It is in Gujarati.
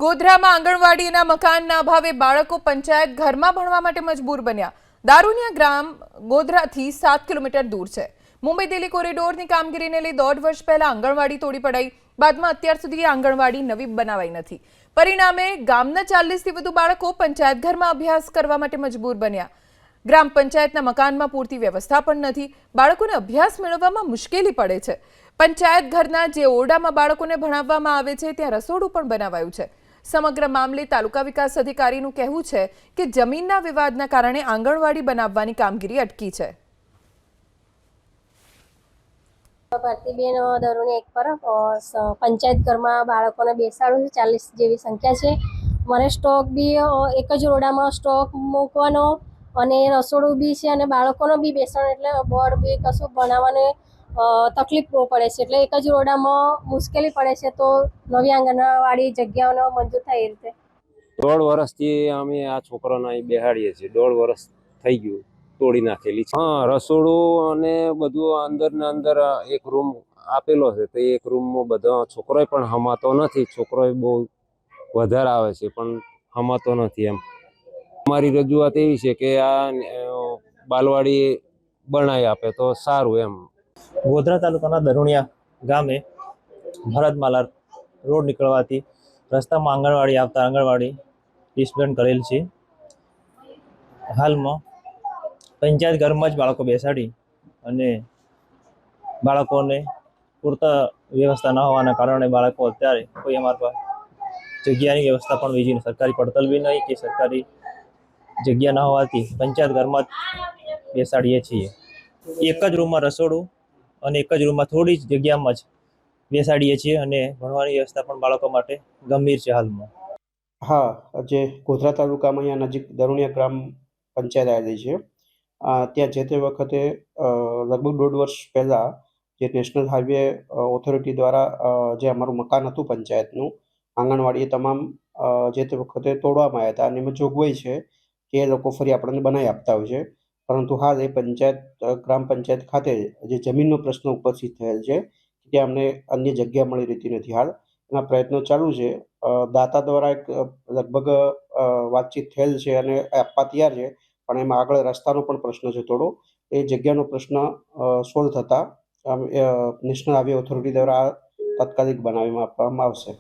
ગોધરામાં આંગણવાડીના મકાનના અભાવે બાળકો પંચાયત ઘરમાં ભણવા માટે મજબૂર બન્યા। દારૂનિયા ગ્રામ ગોધરાથી 7 કિલોમીટર દૂર છે। મુંબઈ દિલ્હી કોરિડોરની કામગીરીને લઈ 1.5 વર્ષ પહેલા આંગણવાડી તોડી પડાઈ। બાદમાં અત્યાર સુધી આંગણવાડી નવી બનાવાઈ નથી। પરિણામે ગામના 40 થી વધુ બાળકો પંચાયત ઘરમાં અભ્યાસ કરવા માટે મજબૂર બન્યા। ગ્રામ પંચાયતના મકાનમાં પૂરતી વ્યવસ્થા પણ નથી। બાળકોને અભ્યાસ મેળવવામાં મુશ્કેલી પડે છે। પંચાયત ઘરના જે ઓરડામાં બાળકોને ભણાવવામાં આવે છે ત્યાં રસોડું પણ બનાવાયું છે। સમગ્ર મામલે તાલુકા વિકાસ અધિકારીનું કહેવું છે કે જમીનના વિવાદના કારણે આંગણવાડી બનાવવાની કામગીરી અટકી છે। ભારતીબેન દરોની એક પર પંચાયત ઘરમાં બાળકોને બેસાડું છે। 40 જેવી સંખ્યા છે। મને સ્ટોક બી એક જ ઓરડામાં સ્ટોક મૂકવાનો અને રસોડું બી છે અને બાળકોનો બી બેસાડો એટલે બોર્ડ બી કશું બનાવવાને તકલીફ બહુ પડે છે। એટલે એક જ ઓરડામાં મુશ્કેલી પડે છે। તો નવી આંગણવાડી જગ્યાઓનો મંજૂર થાય એ રીતે 1.5 વર્ષથી અમે આ છોકરાને અહીં બેહાડીએ છીએ। 1.5 વર્ષ થઈ ગયું, તોડી નાખેલી છે। હા, રસોડું અને બધું અંદર ને અંદર એક રૂમ આપેલો છે, તો એક રૂમમાં બધા છોકરોય પણ હમાતો નથી। છોકરોય બહુ વધારે આવે છે પણ હમાતો નથી। એમ અમારી રજૂઆત એવી છે કે આ બાલવાડી બનાવી આપે તો સારું। એમ ગોધરા તાલુકાના દરુણિયા ગામે ભરતમાલા રોડ નીકળવાથી રસ્તામાં આંગણવાડી આવતા આંગણવાડી ડિસ્બેન્ડ કરેલ છે। હાલમાં પંચાયત ઘરમાં જ બાળકો બેસાડી અને બાળકોને પૂરતા વ્યવસ્થા ન હોવાના કારણે બાળકો અત્યારે કોઈ અમારા પાસે જગ્યાની વ્યવસ્થા પણ બીજી સરકારી પડતલ બી નહીં કે સરકારી જગ્યા ન હોવાથી પંચાયત ઘરમાં જ બેસાડીએ છીએ। એક જ રૂમમાં રસોડું અને એક જ રૂમમાં થોડી જ જગ્યામાં જ બેસાડીએ છીએ અને ભણવાની વ્યવસ્થા પણ બાળકો માટે ગંભીર છે હાલમાં। હા, જે ગોધરા તાલુકામાં અહીંયા નજીક દરુણિયા ગ્રામ પંચાયત આવેલી છે, ત્યાં જે તે વખતે લગભગ 1.5 વર્ષ પહેલાં જે નેશનલ હાઈવે ઓથોરિટી દ્વારા જે અમારું મકાન હતું પંચાયતનું આંગણવાડી, એ તમામ જે તે વખતે તોડવામાં આવ્યા હતા અને એમાં જોગવાઈ છે કે એ લોકો ફરી આપણને બનાવી આપતા હોય છે। પરંતુ હાલ એ પંચાયત ગ્રામ પંચાયત ખાતે જે જમીનનો પ્રશ્ન ઉપસ્થિત થયેલ છે ત્યાં અમને અન્ય જગ્યા મળી રહેતી નથી। હાલ એના પ્રયત્નો ચાલુ છે। દાતા દ્વારા એક લગભગ વાતચીત થયેલ છે અને આપવા તૈયાર છે, પણ એમાં આગળ રસ્તાનો પણ પ્રશ્ન છે થોડો। એ જગ્યાનો પ્રશ્ન સોલ્વ થતાં નેશનલ હાઈવે ઓથોરિટી દ્વારા તાત્કાલિક બનાવીમાં આપવામાં આવશે।